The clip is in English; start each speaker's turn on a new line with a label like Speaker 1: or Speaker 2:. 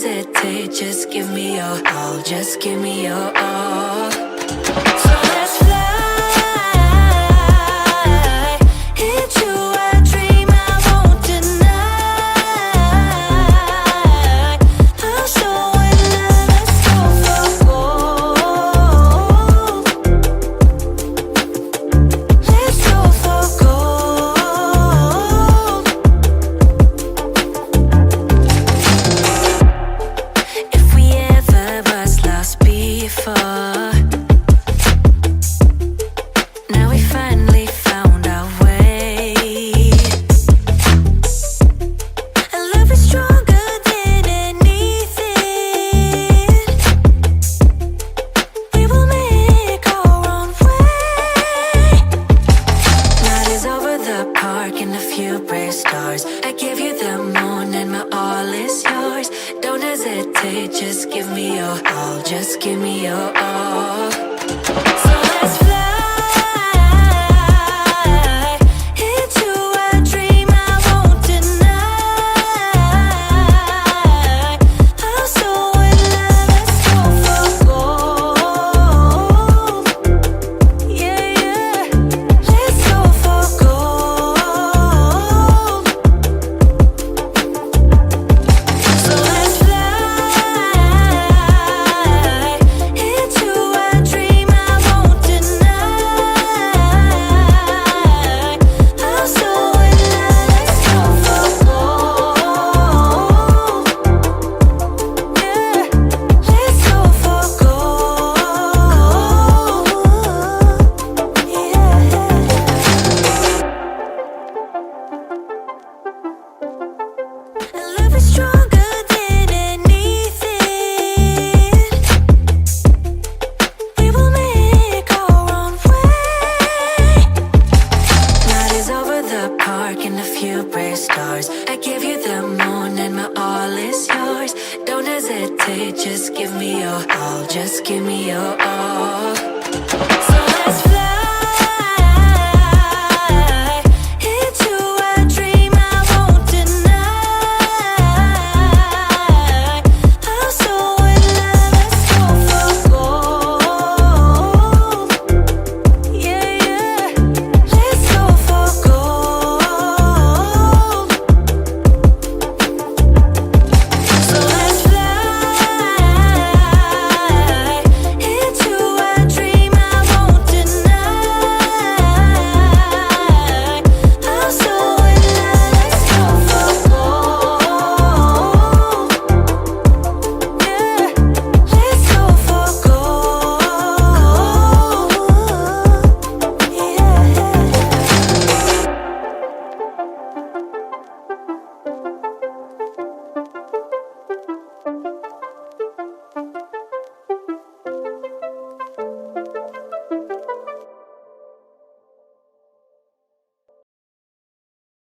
Speaker 1: hesitate, just give me your all, just give me your all. So let's fly into a dream I won't deny. I'll show it now, let's go for gold. Let's go for gold. If we ever was lost before, now we finally found our way. And love is stronger than anything. We will make our own way. Night is over the park and a few brave stars. I give you the moon and my all is yours. Don't hesitate, just give me your all, just give me your all. So let's fly into a dream I won't deny. I'll show it now, let's go for gold. Yeah, yeah, let's go for gold. So let's fly into a dream I won't deny. I'll show it now, let's go for gold. Yeah, let's go for gold. Yeah. And love is stronger than anything. We will make our own way. Night is over the park and a few brave stars. I give you the moon and my all is yours. Don't hesitate, just give me your all, just give me your all.